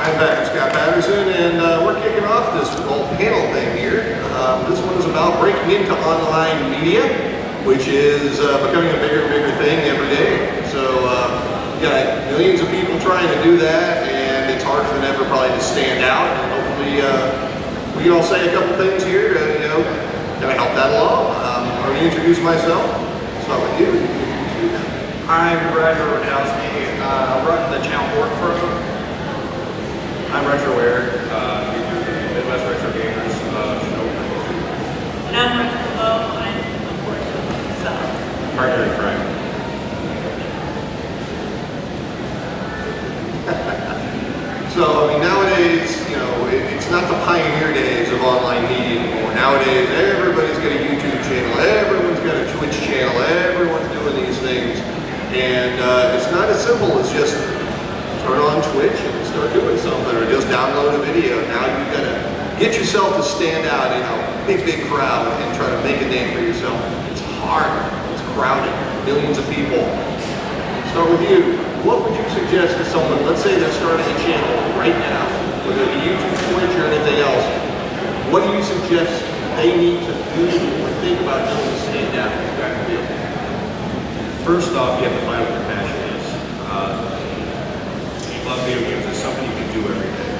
I'm back with Scott Patterson, and we're kicking off this whole panel thing here. This one is about breaking into online media, which is becoming a bigger and bigger thing every day. So you got millions of people trying to do that, and it's harder than ever probably to stand out. And hopefully we can all say a couple things here to kind of help that along. I'm going to introduce myself. I'll start with you. I'm Ryder. I run the channel ORTPRO. I'm Retro Air, Midwest Retro Gamers show. And I'm Retro Low. I'm a portion so. Partner in crime. So, I mean, nowadays, it's not the pioneer days of online media anymore. Nowadays, everybody's got a YouTube channel, everyone's got a Twitch channel, everyone's doing these things. And it's not as simple as just turn on Twitch and start doing something, or just download a video. Now you've got to get yourself to stand out in a big crowd and try to make a name for yourself. It's hard, it's crowded, millions of people. Start with you. What would you suggest to someone, let's say they're starting a channel right now, whether it be YouTube, Twitch, or anything else, what do you suggest they need to do or think about doing to stand out in the track and field? First off, you have to find what your passion is. If you love video games, it's something you can do every day.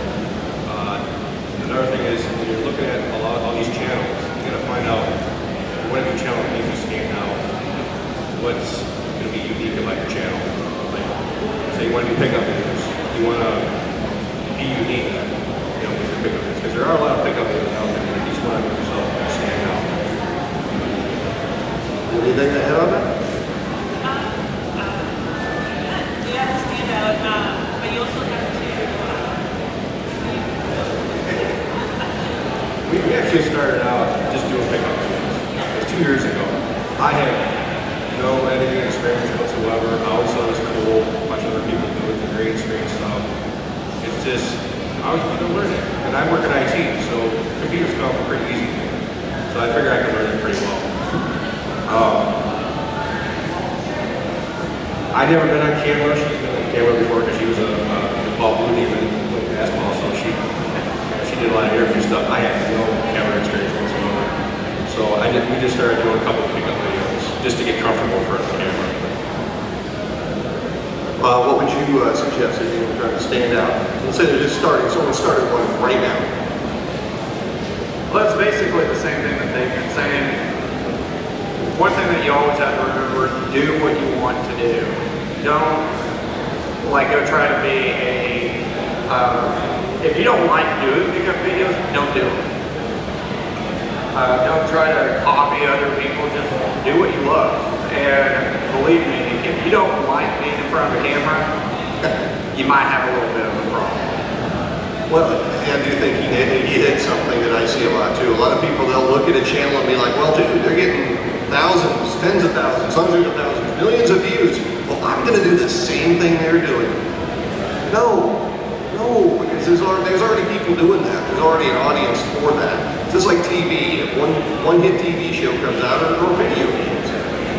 Another thing is, when you're looking at all these channels, you got to find out what of your channel makes you stand out. What's going to be unique about your channel. Like, say you want to do pickup videos, you want to be unique, with your pickup videos, because there are a lot of pickup videos out there, but each one of yourself can stand out. Anything to add on that? You have to stand out, but you also have to. We actually started out just doing pickup videos. It was 2 years ago. I had no editing experience whatsoever. I always thought it was cool. Watch other people do it, the green screen stuff. It's just, I was going to learn it. And I work in IT, so computers come pretty easy. So I figured I could learn it pretty well. I'd never been on camera. She's been on camera before because she was a Paul Blue Demon playing basketball, so she did a lot of interview stuff. I had no camera experience whatsoever. So we just started doing a couple of pickup videos just to get comfortable in front of the camera. What would you suggest if you were trying to stand out? Let's say they're just starting, someone started one right now. Well, it's basically the same thing that they've been saying. One thing that you always have to remember, do what you want to do. Don't go try to be if you don't like doing pickup videos, don't do it. Don't try to copy other people, just do what you love. And believe me, if you don't like being in front of a camera, you might have a little bit of a problem. Well, I do think he hit something that I see a lot too. A lot of people, they'll look at a channel and be like, well, dude, they're getting thousands, tens of thousands, hundreds of thousands, millions of views. Well, I'm going to do the same thing they're doing. No, because there's already people doing that. There's already an audience for that. It's just like TV. If one hit TV show comes out, or video games,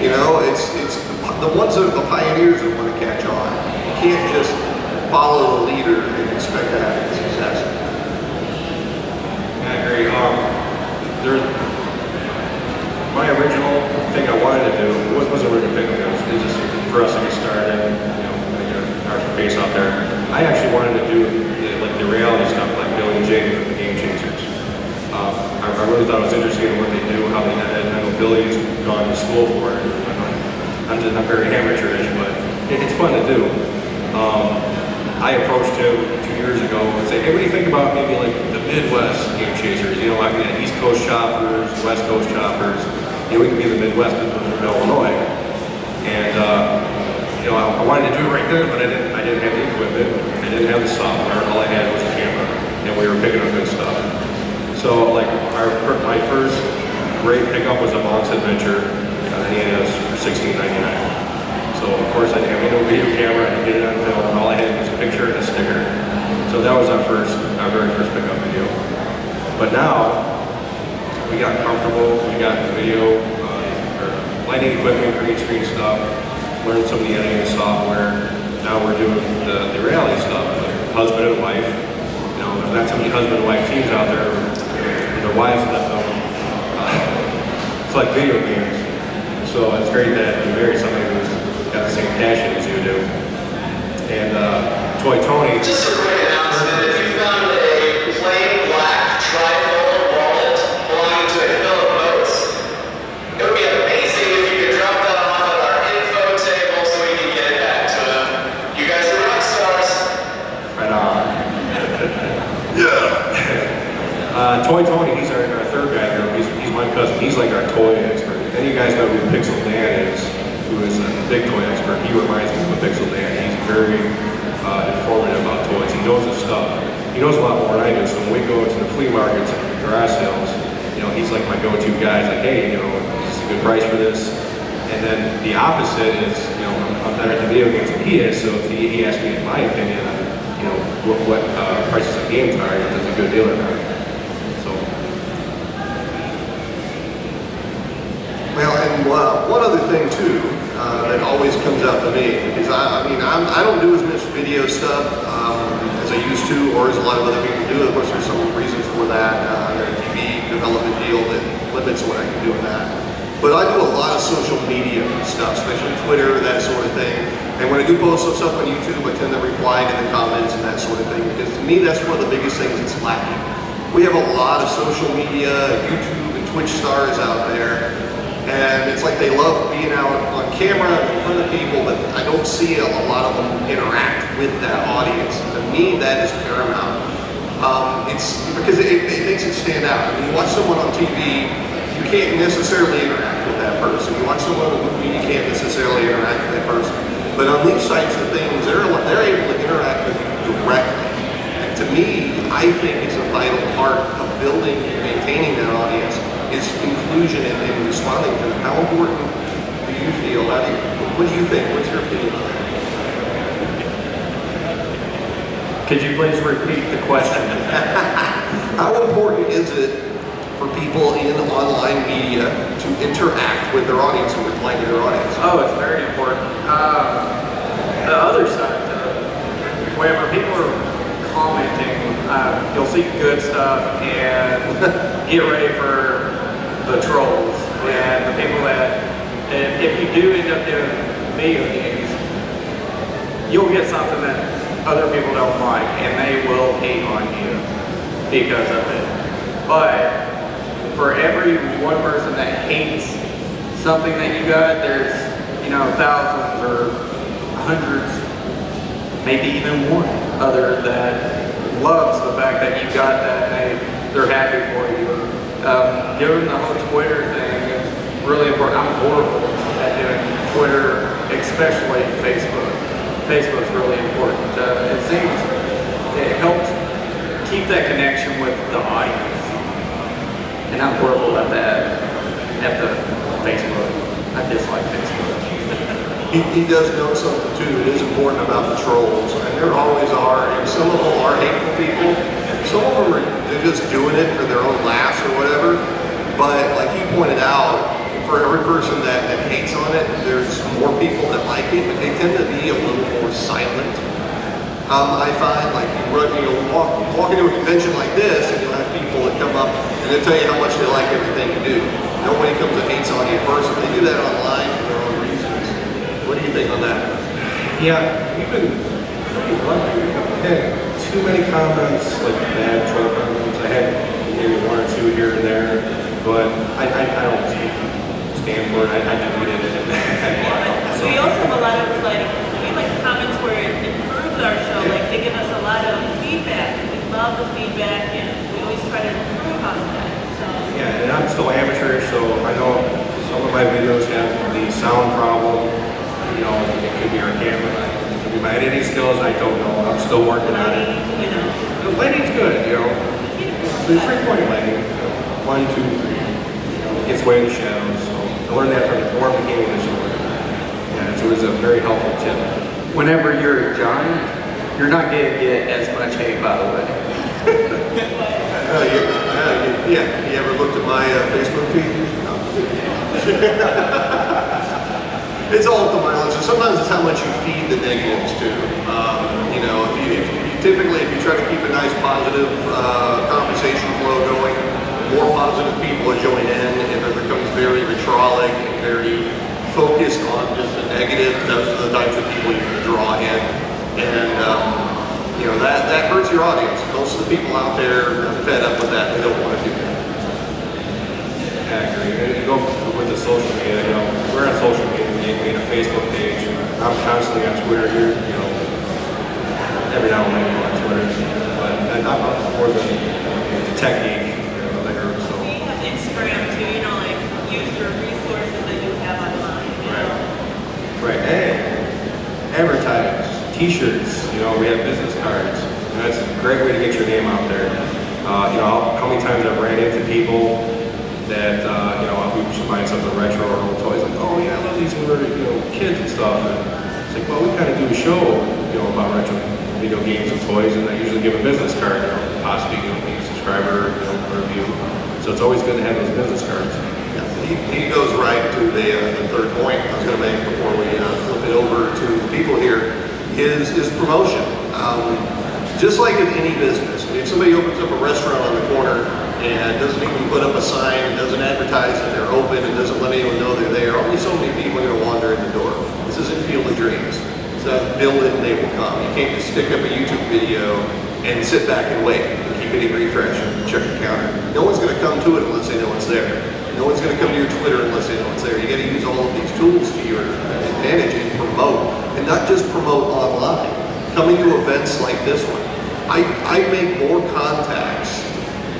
it's the ones that are the pioneers that want to catch on. You can't just follow the leader and expect to have success. I agree. My original thing I wanted to do wasn't really pickup videos. It was just for us to get started, get our face out there. I actually wanted to do the reality stuff, like Bill and Jay, the Game Chasers. I really thought it was interesting in what they do, how they edit. I know Billy's gone to school for it. I'm just not very amateurish, but it's fun to do. I approached him 2 years ago and said, hey, what do you think about maybe like the Midwest Game Chasers? Like the East Coast shoppers, West Coast shoppers. We could be the Midwest because we're from Illinois. And I wanted to do it right there, but I didn't have the equipment. I didn't have the software. All I had was a camera, and we were picking up good stuff. So my first great pickup was a Bounce Adventure on the NES for $16.99. So of course I didn't have no video camera. I did it on film, and all I had was a picture and a sticker. So that was our very first pickup video. But now we got comfortable. We got video, lighting equipment, green screen stuff. Learned some of the editing software. Now we're doing the reality stuff, like husband and wife got so many husband and wife teams out there, and their wives left them. It's like video games. So it's great that you married somebody who's got the same passion as you do. And Toy Tony. Just a quick announcement, if you found a plain black trifold wallet belonging to a Philip Boats, it would be amazing if you could drop that off at our info table so we can get it back to him. You guys are rock stars. Right on. Yeah. Toy Tony, he's our third guy here. He's my cousin. He's like our toy expert. Then you guys know who Pixel Dan is, who is a big toy expert. He reminds me of a Pixel Dan. He's very informative about toys. He knows his stuff. He knows a lot more than I do. So when we go to the flea markets and garage sales, he's like my go-to guy. He's like, hey, is this a good price for this? And then the opposite is, I'm better at the video games than he is. So if he asks me, in my opinion, what prices of games are, if it's a good deal or not. So. Well, and one other thing too that always comes out to me, because I don't do as much video stuff as I used to, or as a lot of other people do. Of course, there's some reasons for that. There's a TV development deal that limits what I can do in that. But I do a lot of social media stuff, especially Twitter, that sort of thing. And when I do post some stuff on YouTube, I tend to reply to the comments and that sort of thing, because to me, that's one of the biggest things that's lacking. We have a lot of social media, YouTube and Twitch stars out there, and it's like they love being out on camera in front of people, but I don't see a lot of them interact with that audience. To me, that is paramount. It's because it makes it stand out. I mean, you watch someone on TV, you can't necessarily interact with that person. You watch someone on a movie, you can't necessarily interact with that person. But on these types of things, they're able to interact with you directly. And to me, I think it's a vital part of building and maintaining that audience is inclusion and responding to them. How important do you feel? What do you think? What's your opinion on that? Could you please repeat the question? How important is it for people in online media to interact with their audience and reply to their audience? Oh, it's very important. The other side, whenever people are commenting, you'll see good stuff and get ready for the trolls and the people that, if you do end up doing video games, you'll get something that other people don't like and they will hate on you because of it. But for every one person that hates something that you got, there's, thousands or hundreds, maybe even one other that loves the fact that you got that and they're happy for you. Doing the whole Twitter thing is really important. I'm horrible at doing Twitter, especially Facebook. Facebook's really important. It seems it helps keep that connection with the audience. And I'm horrible at that, at the Facebook. I dislike Facebook. He does know something too. It is important about the trolls, and there always are. And some of them are hateful people, and some of them they're just doing it for their own laughs or whatever. But like he pointed out, for every person that hates on it, there's more people that like it, but they tend to be a little more silent. I find like you'll walk into a convention like this, and you'll have people that come up and they'll tell you how much they like everything you do. Nobody comes and hates on you in person. They do that online for their own reasons. What do you think on that? Yeah, we've been pretty lucky. We haven't had too many comments, like bad troll comments. I had maybe one or two here and there, but I don't stand for it. I deleted it. We also have a lot of comments where it improves our show. Like they give us a lot of feedback. We love the feedback, and we always try to improve on that. So yeah, and I'm still amateur, so I know some of my videos have the sound problem. It could be our camera, it could be my editing skills. I don't know. I'm still working on it. The lighting's good. There's 3-point lighting. 1, 2, 3. It gets away in the shadows. So I learned that from the beginning of the show. Yeah, so it was a very helpful tip. Whenever you're a giant, you're not going to get as much hate, by the way. You ever looked at my Facebook feed? No. It's all up to mileage. And sometimes it's how much you feed the negatives too. If you typically, if you try to keep a nice positive conversation flow going, more positive people will join in. If it becomes very vitriolic and very focused on just the negative, those are the types of people you're going to draw in. And, you know, that hurts your audience. Most of the people out there are fed up with that. They don't want to do that. Yeah, I agree. And go with the social media, you know, we're on social media, we made a Facebook page. I'm constantly on Twitter here, you know, every now and then I'm on Twitter. But I'm more than the tech geek, you know, like her, so. We have Instagram too, you know, like use your resources that you have online. You know? Right. Hey, advertise, t-shirts, you know, we have business cards. And that's a great way to get your name out there. You know, how many times I've ran into people that, you know, we should find something retro or old toys, like, oh yeah, I love these when we were, you know, kids and stuff. And it's like, well, we kind of do a show, you know, about retro video games and toys, and I usually give a business card, you know, possibly, you know, being a subscriber, you know, review. So it's always good to have those business cards. He goes right to the third point I was going to make before we flip it over to the people here, is promotion. Just like in any business, I mean, if somebody opens up a restaurant on the corner and doesn't even put up a sign, and doesn't advertise that they're open, and doesn't let anyone know they're there, only so many people are going to wander in the door. This isn't Field of Dreams. So build it and they will come. You can't just stick up a YouTube video and sit back and wait and keep hitting refresh and check the counter. No one's going to come to it unless they know it's there. No one's going to come to your Twitter unless they know it's there. You got to use all of these tools to your advantage and promote, and not just promote online. Coming to events like this one, I make more contacts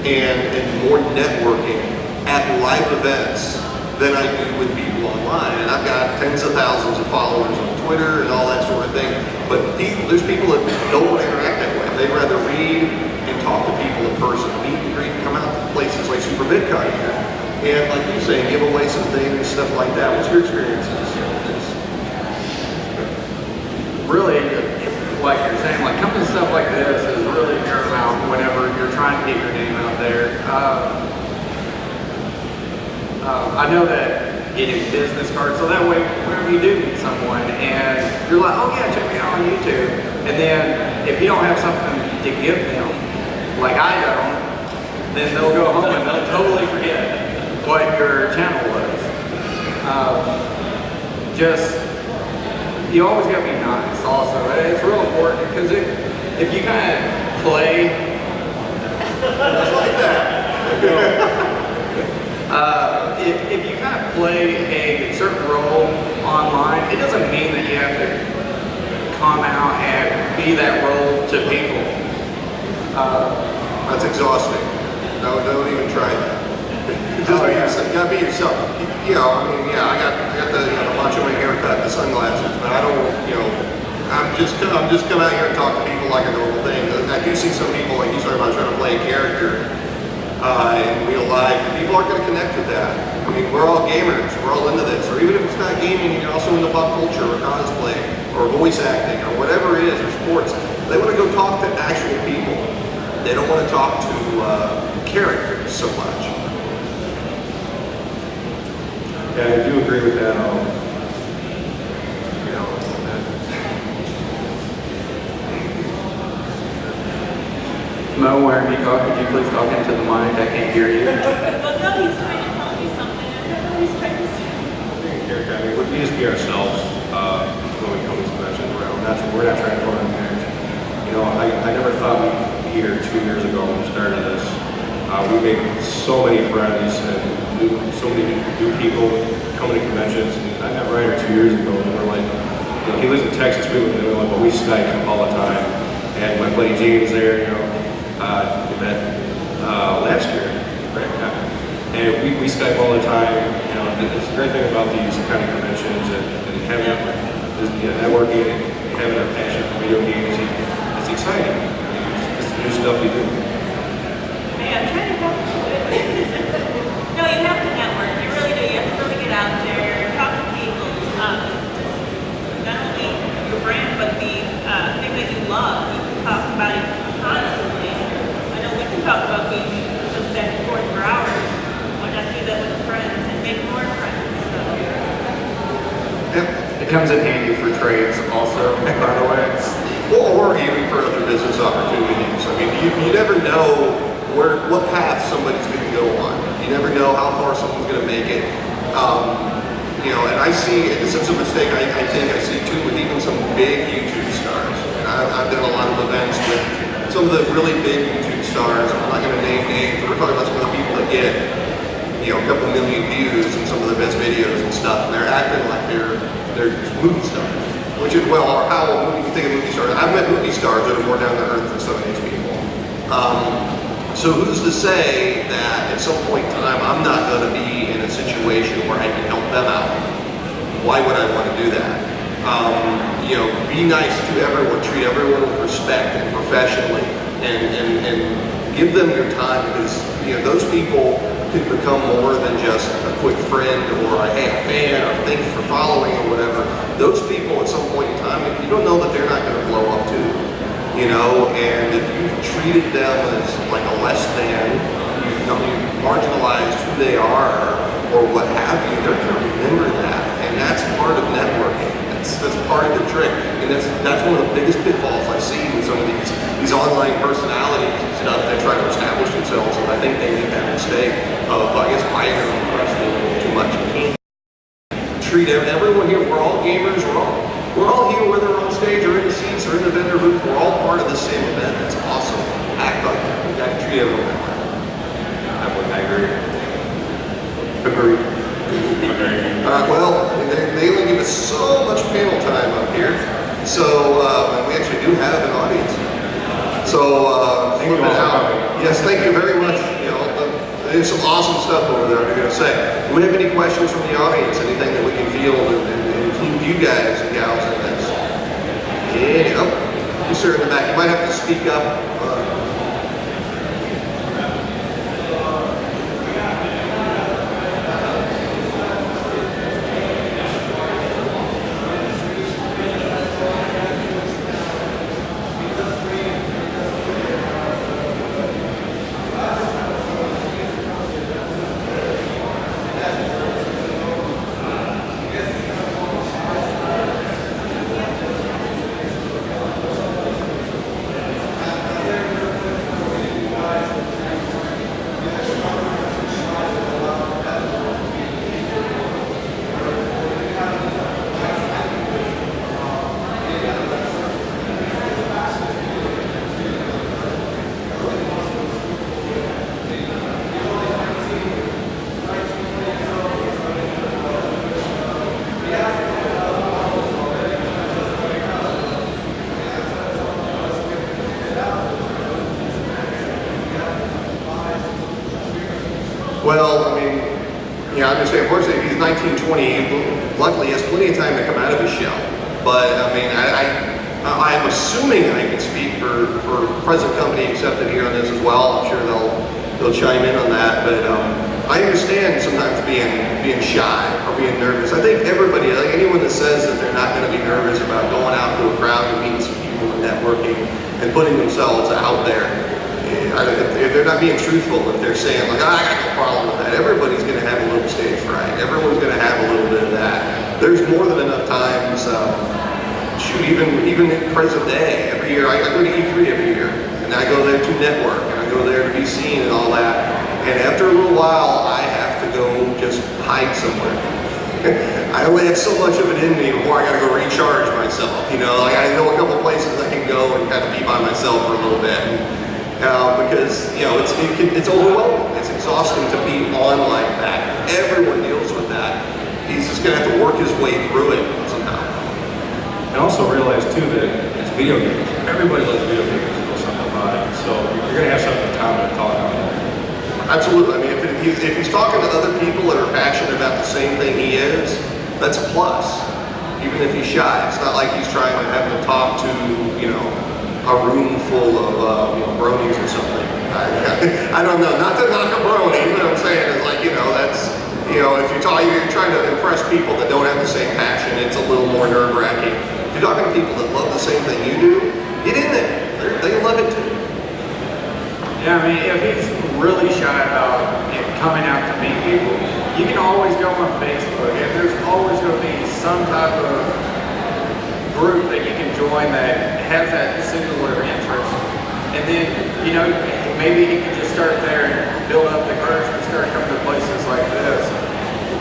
and more networking at live events than I do with people online. And I've got tens of thousands of followers on Twitter and all that sort of thing. But there's people that don't want to interact that way. They'd rather read and talk to people in person, meet and greet, come out to places like Super Bitcon here. And like you're saying, give away some things, stuff like that. What's your experiences with this? Really, like you're saying, like coming to stuff like this is really paramount whenever you're trying to get your name out there. I know that getting business cards, so that way whenever you do meet someone and you're like, oh yeah, check me out on YouTube, and then if you don't have something to give them, like I don't, then they'll go home and they'll totally forget what your channel was. You always gotta be nice also. It's real important, because if you kind of play like that. If you kind of play a certain role online, it doesn't mean that you have to come out and be that role to people. That's exhausting. No, don't even try that. Just be yourself. You gotta be yourself. You know, I mean, yeah, I got the macho man haircut, the sunglasses, but I don't, you know, I'm just come out here and talk to people like a normal thing. I do see some people, like he's talking about trying to play a character in real life. People aren't going to connect with that. I mean, we're all gamers. We're all into this. Or even if it's not gaming, you're also into pop culture or cosplay or voice acting or whatever it is, or sports. They want to go talk to actual people. They don't want to talk to characters so much. Yeah, I do agree with that. You know, Mo, wherever you go, could you please talk into the mic? I can't hear you. Well, no, he's trying to tell me something. I don't know what he's trying to say. I mean, we just be ourselves when we come to these conventions. We're not trying to go on marriage. You know, I never thought we'd be here 2 years ago when we started this. We made so many friends and so many new people coming to conventions. And I met Ryder 2 years ago, and we're like, you know, he lives in Texas, we live in Illinois, but we Skype all the time. And my buddy James there, you know, we met last year, right? Yeah. And we Skype all the time. You know, it's a great thing about these kind of conventions and having networking and having a passion for video games. It's exciting. It's the new stuff you do. Hey, I'm trying to help you. No, you have to network. You really do. You have to really get out there, talk to people. Not only your brand, but the thing that you love. You can talk about it constantly. I know we can talk about gaming just back and forth for hours. Why not do that with friends and make more friends? So. Yep. It comes in handy for trades also, by the way. Or even for other business opportunities. you never know what path somebody's going to go on. You never know how far someone's going to make it. You know, and I see, and this is a mistake I think I see too with even some big YouTube stars. And I've done a lot of events with some of the really big YouTube stars. I'm not going to name names, but we're talking about some of the people that get, you know, a couple million views in some of the best videos and stuff, and they're acting like they're movie stars. Which is, well, or how you think of movie stars. I've met movie stars that are more down to earth than some of these people. So who's to say that at some point in time I'm not going to be in a situation where I can help them out? Why would I want to do that? You know, be nice to everyone, treat everyone with respect and professionally, and give them your time, because you know those people could become more than just a quick friend or a fan or thanks for following or whatever. Those people at some point in time, you don't know that they're not going to blow up too. You know, and if you've treated them as like a less than, you've marginalized who they are or what have you, they're going to remember that. And that's part of networking. That's part of the trick. And that's one of the biggest pitfalls I see with some of these online personalities and stuff that try to establish themselves. And I think they make that mistake of, I guess, buying their own person a little too much. You can't treat everyone here, we're all gamers, we're all here, whether we're on stage or in the seats or in the vendor booth, we're all part of the same event. That's awesome. Act like that. We got to treat everyone that way. I agree. Agreed. Well, they only give us so much panel time up here, so and we actually do have an audience. So Thank you all for coming. Yes, thank you very much. You know, there's some awesome stuff over there. I'm going to say. Do we have any questions from the audience? Anything that we can field and include you guys and gals in this? Yeah, you sir in the back. You might have to speak up. Well, I mean, yeah, I'm just saying, unfortunately, he's 19, 20, luckily he has plenty of time to come out of his shell. But, I mean, I'm assuming I can speak for present company accepted here on this as well. I'm sure they'll chime in on that. But I understand sometimes being shy or being nervous. I think everybody, like anyone that says that they're not going to be nervous about going out to a crowd and meeting some people and networking and putting themselves out there, if they're not being truthful, if they're saying like, I got no problem with that. Everybody's going to have a little stage fright. Everyone's going to have a little bit of that. There's more than enough times. Shoot, even in present day, every year I go to E3 every year, and I go there to network, and I go there to be seen and all that. And after a little while, I have to go just hide somewhere. I only have so much of it in me before I got to go recharge myself. You know, like I know a couple places I can go and kind of be by myself for a little bit. Because you know it's overwhelming. It's exhausting to be on like that. Everyone deals with that. He's just gonna have to work his way through it somehow. And also realize too that it's video games. Everybody loves video games. There's something about it. So you're gonna have something in common to talk about. Absolutely. I mean, if he's talking to other people that are passionate about the same thing he is, that's a plus. Even if he's shy, it's not like he's trying to have to talk to a room full of bronies or something. I don't know, not to knock a brony, but I'm saying is like, that's, if you're trying to impress people that don't have the same passion, it's a little more nerve-wracking. If you're talking to people that love the same thing you do, get in there. They love it too. Yeah, I mean, if he's really shy about coming out to meet people, you can always go on Facebook, and there's always going to be some type of group that you can join that has that similar interest. And then, you know, maybe he could just start there and build up the courage and start coming to places like this.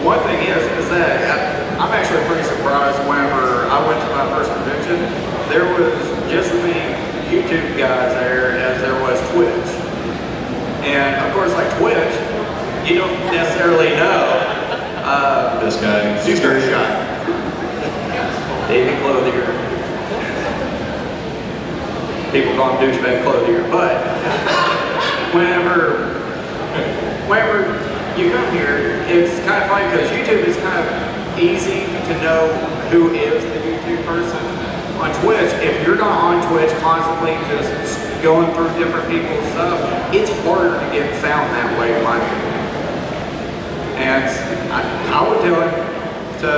One thing is that I'm actually pretty surprised whenever I went to my first convention, there was just as many YouTube guys there as there was Twitch. And of course, like Twitch, you don't necessarily know. This guy. Super shot. David Clothier. People call him douchebag Clothier, but whenever you come here, it's kind of funny because YouTube is kind of easy to know who is the YouTube person. On Twitch, if you're not on Twitch constantly just going through different people's stuff, it's harder to get found that way, in my opinion. And I would tell him to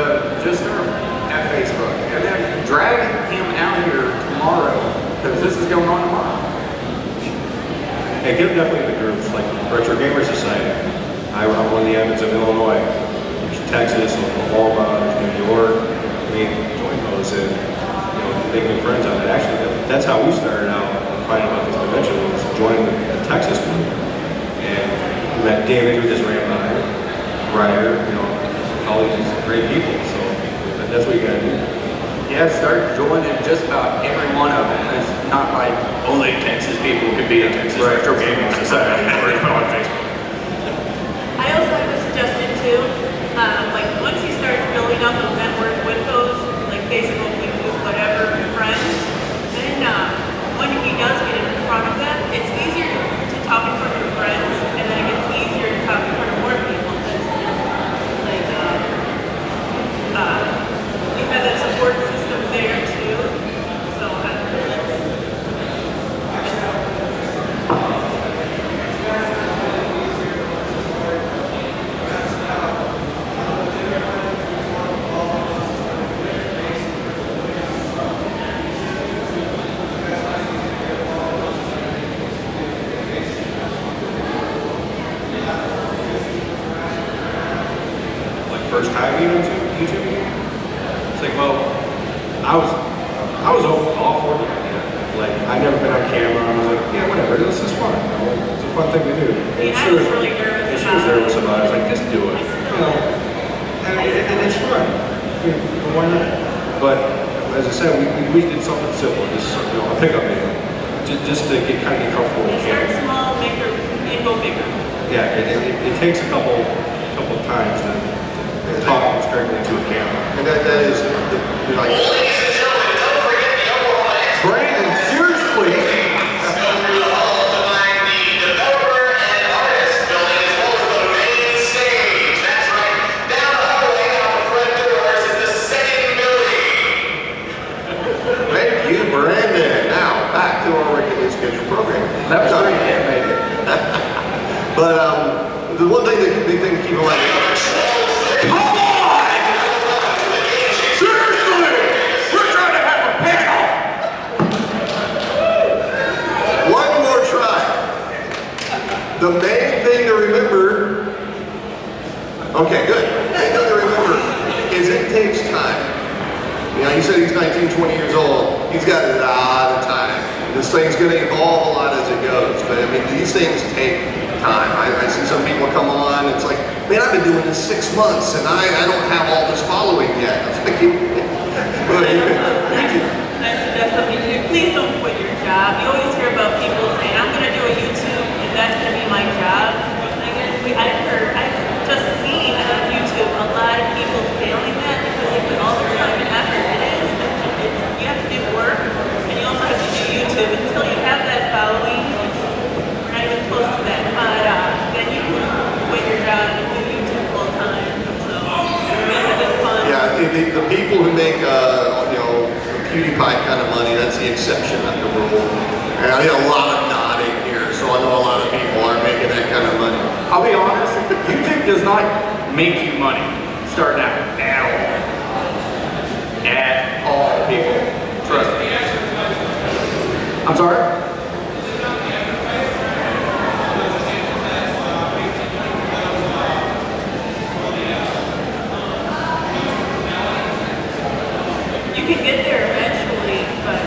just start at Facebook and then drag him out here tomorrow because this is going on tomorrow. And get definitely in the groups, like Retro Gamer Society. I'm one of the admins of Illinois. There's Texas, Oklahoma, there's New York. I mean, join those and make new friends on it. Actually, that's how we started out finding about this convention, was joining the Texas group. And we met David, who just ran by, Ryder, all these great people. So that's what you gotta do. Yeah, start joining just about every one of them. It's not like only Texas people could be a Texas Retro Gaming Society or on Facebook. I also have a suggestion too. Like once he starts building up a network with those, like Facebook, YouTube, whatever, friends, then when he does get in front of them, it's easier to talk in front of your friends, and then it gets easier to talk in front of more people. Like you have that support system there too. So first time YouTube again? It's like, well, I was all for the idea. Like, I'd never been on camera. I was like, yeah, whatever. This is fun. It's a fun thing to do. See, I was really nervous about it. I was like, just do it. And it's fun. Why not? But as I said, we did something simple. Just a pickup video, just to get comfortable with start it. small, make your and go bigger. Yeah, it takes a couple times to talk strictly to a camera. And that is, like, Ladies and gentlemen, don't forget the Oklahoma Expo. Brandon, seriously. Go through the hall to find the developer and artist building as well as the main stage. That's right. Down the hallway out the front doors is the second building. Thank you, Brandon. Now, back to our regularly scheduled program. That was pretty animated. But the one thing, the big thing to keep in mind. Come on! Seriously! We're trying to have a panel! One more try. The main thing to remember. Okay, good. The main thing to remember is it takes time. He said he's 19, 20 years old. He's got a lot of time. This thing's going to evolve a lot as it goes. But I mean, these things take time. I see some people come on, it's like, man, I've been doing this 6 months and I don't have all this following yet. It's like, I suggest something too. Please don't quit your job. You always hear about people saying, I'm going to do a YouTube and that's going to be my job. I've just seen on YouTube a lot of people failing that because they put all their time and effort. You have to do work and you also have to do YouTube until you have that following. We're not even close to that, but then you can quit your job and do YouTube full time. So make it fun. yeah, the people who make, PewDiePie kind of money, that's the exception, not the rule. And I hear a lot of nodding here, so I know a lot of people aren't making that kind of money. I'll be honest, YouTube does not make you money starting out at all. At all, people. Trust me. I'm sorry? You can get there eventually, but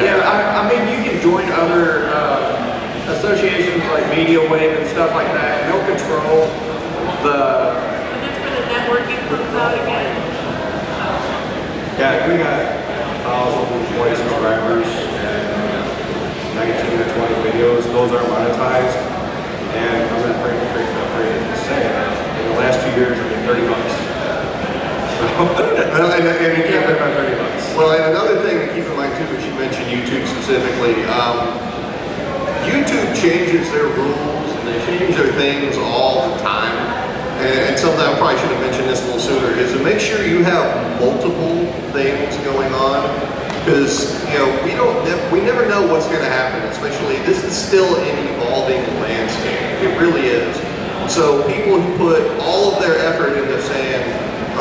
Yeah, I mean, you can join other associations like Media Wave and stuff like that, and they'll control the. And that's where the networking comes out again. Yeah, we got 1,020 subscribers and 19 or 20 videos. Those are monetized. And I'm not afraid to say that in the last 2 years, I made $30. And You can't live on $30. Well, and another thing to keep in mind too, which you mentioned YouTube specifically, YouTube changes their rules and they change their things all the time. And something I probably should have mentioned this a little sooner is to make sure you have multiple things going on, because we never know what's going to happen. Especially this is still an evolving landscape. It really is. So people who put all of their effort into saying,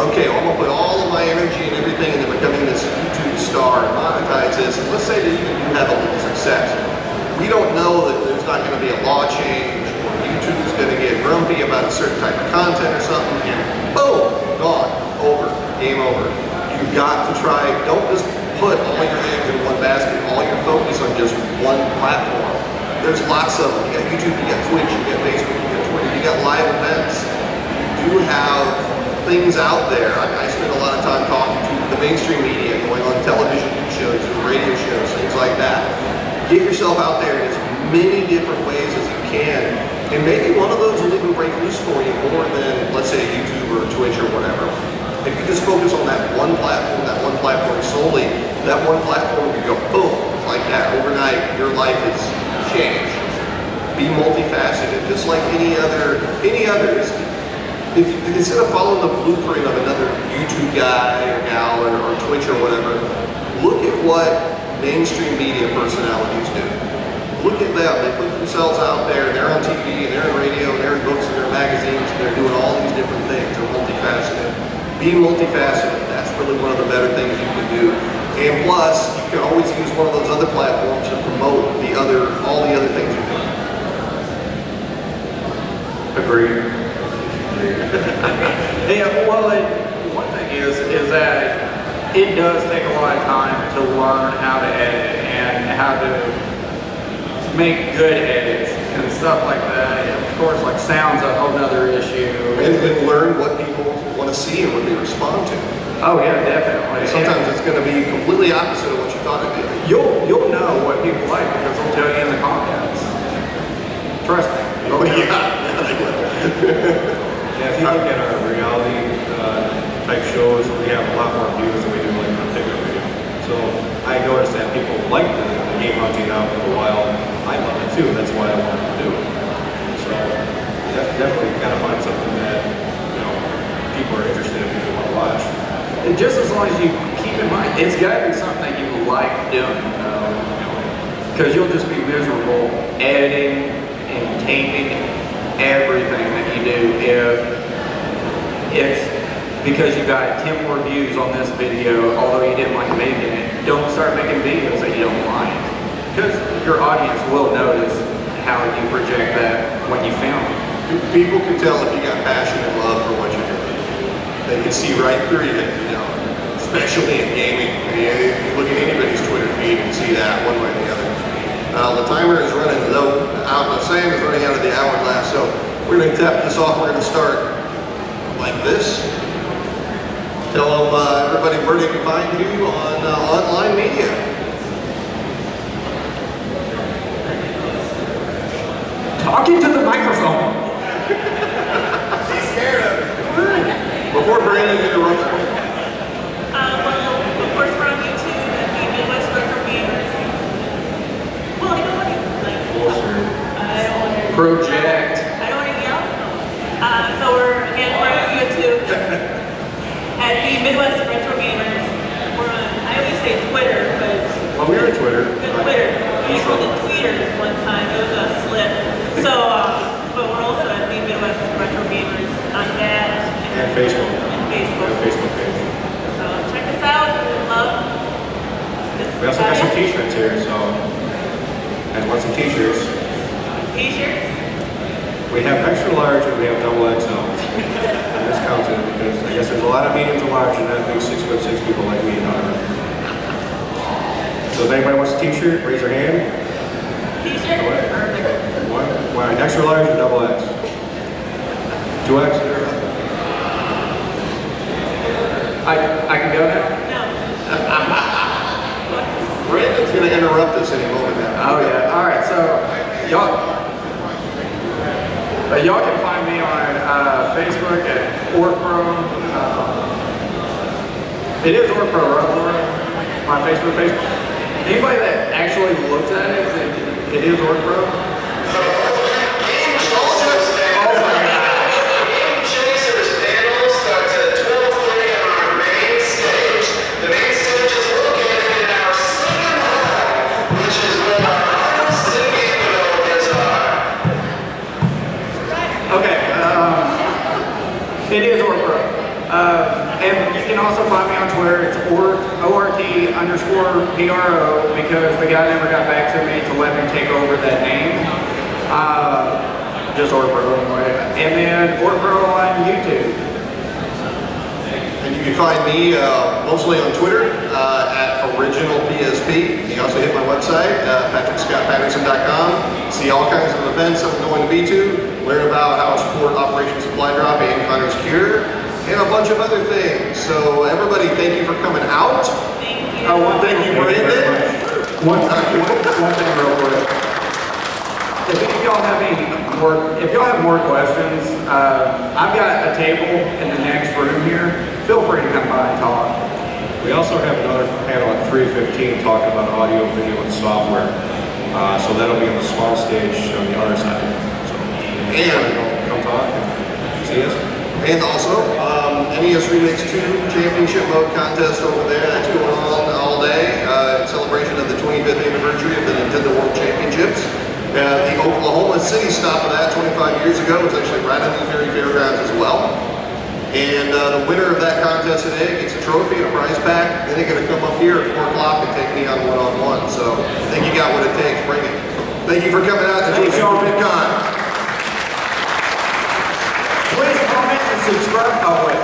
okay, I'm gonna put all of my energy and everything into becoming this YouTube star and monetize this, and let's say that even you have a little success. We don't know that there's not gonna be a law change, or YouTube's gonna get grumpy about a certain type of content or something, and boom, gone, over, game over. You've got to try, don't just put all your eggs in one basket, all your focus on just one platform. There's lots of them. You got YouTube, you got Twitch, you got Facebook, you got Twitter, you got live events. You do have things out there. I spend a lot of time talking to the mainstream media, going on television shows and radio shows, things like that. Get yourself out there in as many different ways as you can, and maybe one of those will even break loose for you more than, let's say, YouTube or Twitch or whatever. If you just focus on that one platform solely, that one platform could go boom, like that. Overnight, your life is changed. Be multifaceted, just like any other. If instead of following the blueprint of another YouTube guy or gal or Twitch or whatever, look at what mainstream media personalities do. Look at them. They put themselves out there, and they're on TV, and they're in radio, and they're in books, and they're in magazines, and they're doing all these different things. They're multifaceted. Be multifaceted. That's really one of the better things you can do. And plus, you can always use one of those other platforms to promote all the other things you're doing. Agreed. Yeah, well, one thing is that it does take a lot of time to learn how to edit and how to make good edits and stuff like that. And of course, like sound's a whole nother issue. And learn what people want to see and what they respond to. Oh yeah, definitely. Sometimes it's going to be completely opposite of what you thought it'd be. You'll know what people like because they'll tell you in the comments. Trust me. Oh yeah, they will. Yeah, if you look at our reality type shows, we have a lot more views than we do like a pickup video. So I noticed that people like the game hunting out for a while. I love it too. That's why I wanted to do it. So definitely kind of find something that people are interested in and want to watch. And just as long as you keep in mind, it's got to be something you like doing. Because you'll just be miserable editing and taping everything that you do if it's because you got 10 more views on this video, although you didn't like making it. Don't start making videos that you don't like, because your audience will notice how you project that when you film it. People can tell if you got passion and love for what you're doing. They can see right through you, especially in gaming. You look at anybody's Twitter feed and see that one way or the other. The timer is running low. The sand is running out of the hourglass, so we're going to tap this off. We're going to start like this. Tell them, everybody where they can find you on online media. Talking to the microphone. She's scared of it. Before Brandon interrupts me. Well, of course, we're on YouTube at the Midwest Retro Gamers. Well, I don't want to, I don't want to. Project. I don't want to yell. So we're on YouTube at the Midwest Retro Gamers. We're on, I always say Twitter, but Well, we are on Twitter. Twitter. We called it Tweeter one time. It was a slip. So, but we're also at the Midwest Retro Gamers on that. And Facebook. And Facebook. And Facebook page. So check us out. We love this. We also got some t-shirts here, so guys want some t-shirts. T-shirts. We have extra large and we have double XL. And it's counted because I guess there's a lot of medium to large and not big 6'6" people like me and Ryder. So if anybody wants a t-shirt, raise their hand. T-shirt. Perfect. Extra large or double X? 2X? I can go now? Brandon's going to interrupt us any moment now. Oh yeah. All right. So y'all can find me on Facebook at ORTPRO. It is ORTPRO, right? Laura? My Facebook page. Anybody that actually looks at it, it is ORTPRO. Game Chasers panel starts at 12:30 on our main stage. The main stage is located in our second hall, which is where our artists and game developers are. Okay. It is ORTPRO. And you can also find me on Twitter. It's ORT_PRO because the guy never got back to me to let me take over that name. Just ORTPRO anyway. And then ORTPRO on YouTube. And you can find me mostly on Twitter at OriginalPSP. You can also hit my website, PatrickScottPatterson.com. See all kinds of events I'm going to be to. Learn about how to support Operation Supply Drop and Connor's Cure. And a bunch of other things. So everybody, thank you for coming out. Thank you. One thing you Brandon. One thing real quick. If y'all have more questions, I've got a table in the next room here. Feel free to come by and talk. We also have another panel at 3:15 talking about audio, video, and software. So that'll be on the small stage on the other side. So come talk and see us. And also, NES Remix 2 Championship Mode contest over there. That's going on all day in celebration of the 25th anniversary of the Nintendo World Championships. The Oklahoma City stop of that 25 years ago was actually right on the Missouri Fairgrounds as well. And the winner of that contest today gets a trophy and a prize pack. Then they're going to come up here at 4 o'clock and take me on one-on-one. So I think you got what it takes. Bring it. Thank you for coming out and doing Super Bitcon. Please comment and subscribe. Oh wait.